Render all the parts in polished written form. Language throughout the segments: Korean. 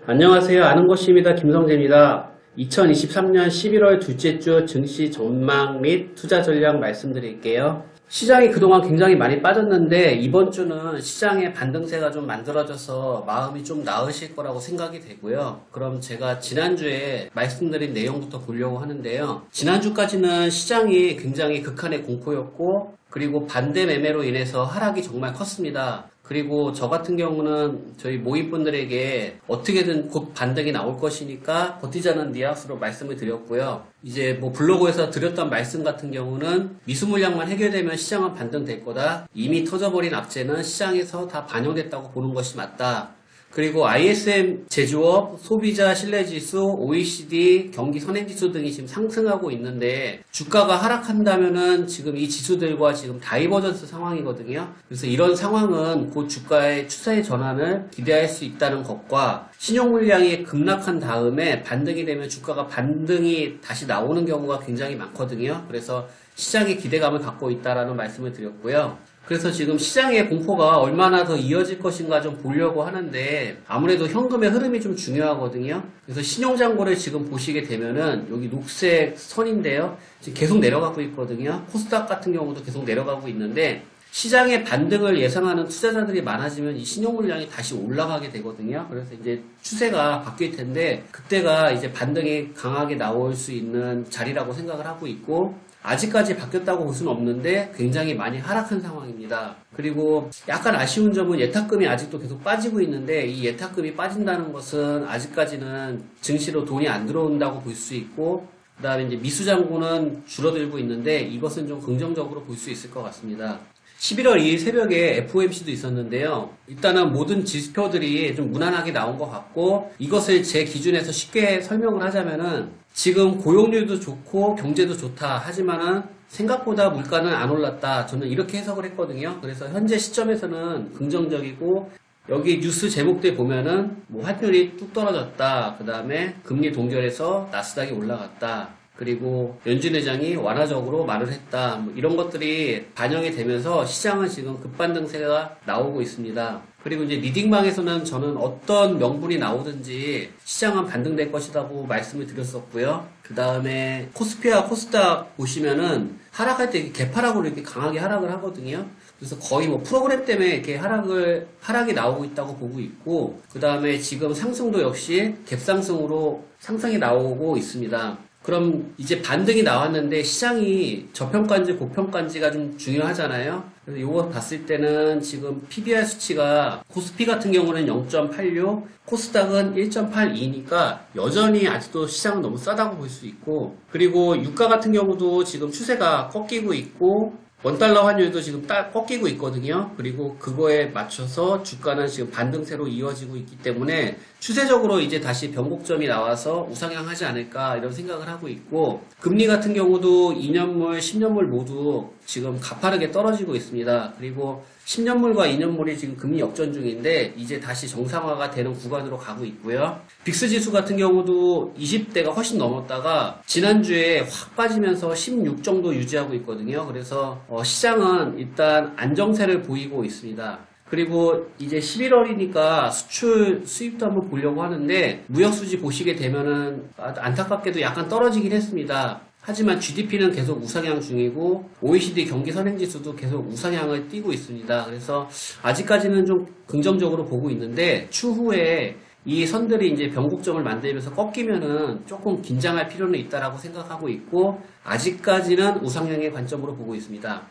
안녕하세요. 아는 것입니다. 김성재입니다. 2023년 11월 둘째 주 증시 전망 및 투자 전략 말씀드릴게요. 시장이 그동안 굉장히 많이 빠졌는데 이번 주는 시장의 반등세가 좀 만들어져서 마음이 좀 나으실 거라고 생각이 되고요. 그럼 제가 지난주에 말씀드린 내용부터 보려고 하는데요. 지난주까지는 시장이 굉장히 극한의 공포였고 그리고 반대 매매로 인해서 하락이 정말 컸습니다. 그리고 저 같은 경우는 저희 모임분들에게 어떻게든 곧 반등이 나올 것이니까 버티자는 뉘앙스로 말씀을 드렸고요. 이제 뭐 블로그에서 드렸던 말씀 같은 경우는 미수 물량만 해결되면 시장은 반등될 거다. 이미 터져버린 악재는 시장에서 다 반영됐다고 보는 것이 맞다. 그리고 ISM 제조업, 소비자 신뢰지수, OECD, 경기 선행지수 등이 지금 상승하고 있는데 주가가 하락한다면은 지금 이 지수들과 지금 다이버전스 상황이거든요. 그래서 이런 상황은 곧 주가의 추세의 전환을 기대할 수 있다는 것과 신용 물량이 급락한 다음에 반등이 되면 주가가 반등이 다시 나오는 경우가 굉장히 많거든요. 그래서 시장에 기대감을 갖고 있다라는 말씀을 드렸고요. 그래서 지금 시장의 공포가 얼마나 더 이어질 것인가 좀 보려고 하는데 아무래도 현금의 흐름이 좀 중요하거든요. 그래서 신용잔고를 지금 보시게 되면은 여기 녹색 선인데요. 지금 계속 내려가고 있거든요. 코스닥 같은 경우도 계속 내려가고 있는데 시장의 반등을 예상하는 투자자들이 많아지면 이 신용 물량이 다시 올라가게 되거든요. 그래서 이제 추세가 바뀔 텐데 그때가 이제 반등이 강하게 나올 수 있는 자리라고 생각을 하고 있고 아직까지 바뀌었다고 볼 수는 없는데 굉장히 많이 하락한 상황입니다. 그리고 약간 아쉬운 점은 예탁금이 아직도 계속 빠지고 있는데 이 예탁금이 빠진다는 것은 아직까지는 증시로 돈이 안 들어온다고 볼 수 있고 그 다음에 이제 미수잔고는 줄어들고 있는데 이것은 좀 긍정적으로 볼 수 있을 것 같습니다. 11월 2일 새벽에 FOMC도 있었는데요. 일단은 모든 지표들이 좀 무난하게 나온 것 같고 이것을 제 기준에서 쉽게 설명을 하자면은 지금 고용률도 좋고 경제도 좋다 하지만은 생각보다 물가는 안 올랐다. 저는 이렇게 해석을 했거든요. 그래서 현재 시점에서는 긍정적이고 여기 뉴스 제목들 보면은 뭐 환율이 뚝 떨어졌다. 그 다음에 금리 동결해서 나스닥이 올라갔다. 그리고 연준 의장이 완화적으로 말을 했다. 뭐 이런 것들이 반영이 되면서 시장은 지금 급반등세가 나오고 있습니다. 그리고 이제 리딩방에서는 저는 어떤 명분이 나오든지 시장은 반등될 것이라고 말씀을 드렸었고요. 그 다음에 코스피와 코스닥 보시면은 하락할 때 개파락으로 이렇게 강하게 하락을 하거든요. 그래서 거의 뭐 프로그램 때문에 이렇게 하락이 나오고 있다고 보고 있고, 그 다음에 지금 상승도 역시 갭상승으로 상승이 나오고 있습니다. 그럼 이제 반등이 나왔는데 시장이 저평가인지 고평가인지가 좀 중요하잖아요. 그래서 이거 봤을 때는 지금 PBR 수치가 코스피 같은 경우는 0.86, 코스닥은 1.82니까 여전히 아직도 시장은 너무 싸다고 볼 수 있고, 그리고 유가 같은 경우도 지금 추세가 꺾이고 있고 원달러 환율도 지금 꺾이고 있거든요. 그리고 그거에 맞춰서 주가는 지금 반등세로 이어지고 있기 때문에 추세적으로 이제 다시 변곡점이 나와서 우상향하지 않을까 이런 생각을 하고 있고, 금리 같은 경우도 2년물, 10년물 모두 지금 가파르게 떨어지고 있습니다. 그리고 10년물과 2년물이 지금 금리 역전 중인데 이제 다시 정상화가 되는 구간으로 가고 있고요. 빅스 지수 같은 경우도 20대가 훨씬 넘었다가 지난주에 확 빠지면서 16 정도 유지하고 있거든요. 그래서 시장은 일단 안정세를 보이고 있습니다. 그리고 이제 11월이니까 수출 수입도 한번 보려고 하는데 무역수지 보시게 되면은 안타깝게도 약간 떨어지긴 했습니다. 하지만 GDP는 계속 우상향 중이고 OECD 경기 선행지수도 계속 우상향을 띠고 있습니다. 그래서 아직까지는 좀 긍정적으로 보고 있는데 추후에 이 선들이 이제 변곡점을 만들면서 꺾이면은 조금 긴장할 필요는 있다라고 생각하고 있고 아직까지는 우상향의 관점으로 보고 있습니다.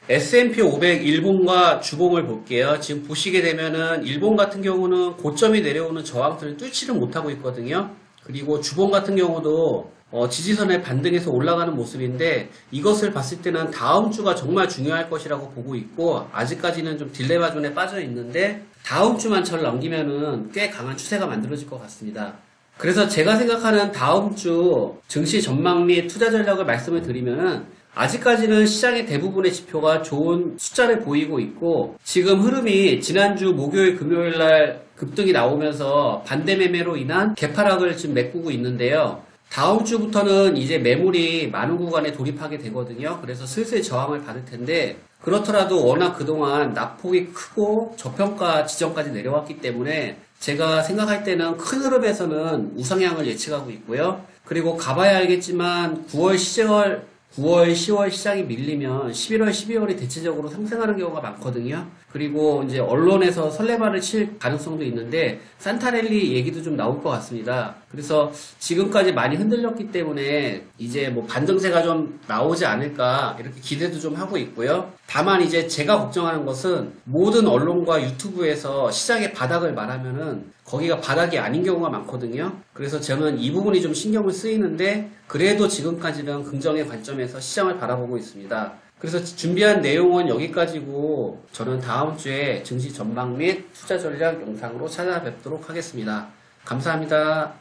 S&P 500 일본과 주봉을 볼게요. 지금 보시게 되면은 일본 같은 경우는 고점이 내려오는 저항선을 뚫지를 못하고 있거든요. 그리고 주봉 같은 경우도 지지선에 반등해서 올라가는 모습인데 이것을 봤을 때는 다음 주가 정말 중요할 것이라고 보고 있고 아직까지는 좀 딜레마 존에 빠져 있는데 다음 주만 잘 넘기면은 꽤 강한 추세가 만들어질 것 같습니다. 그래서 제가 생각하는 다음 주 증시 전망 및 투자 전략을 말씀을 드리면은 아직까지는 시장의 대부분의 지표가 좋은 숫자를 보이고 있고 지금 흐름이 지난주 목요일 금요일 날 급등이 나오면서 반대 매매로 인한 개파락을 지금 메꾸고 있는데요. 다음 주부터는 이제 매물이 많은 구간에 돌입하게 되거든요. 그래서 슬슬 저항을 받을 텐데 그렇더라도 워낙 그동안 낙폭이 크고 저평가 지점까지 내려왔기 때문에 제가 생각할 때는 큰 흐름에서는 우상향을 예측하고 있고요. 그리고 가봐야 알겠지만 9월, 10월 시장이 밀리면 11월, 12월이 대체적으로 상승하는 경우가 많거든요. 그리고 이제 언론에서 설레발을 칠 가능성도 있는데 산타랠리 얘기도 좀 나올 것 같습니다. 그래서 지금까지 많이 흔들렸기 때문에 이제 뭐 반등세가 좀 나오지 않을까 이렇게 기대도 좀 하고 있고요. 다만 이제 제가 걱정하는 것은 모든 언론과 유튜브에서 시장의 바닥을 말하면은 거기가 바닥이 아닌 경우가 많거든요. 그래서 저는 이 부분이 좀 신경을 쓰이는데 그래도 지금까지는 긍정의 관점에서 시장을 바라보고 있습니다. 그래서 준비한 내용은 여기까지고 저는 다음 주에 증시 전망 및 투자 전략 영상으로 찾아뵙도록 하겠습니다. 감사합니다.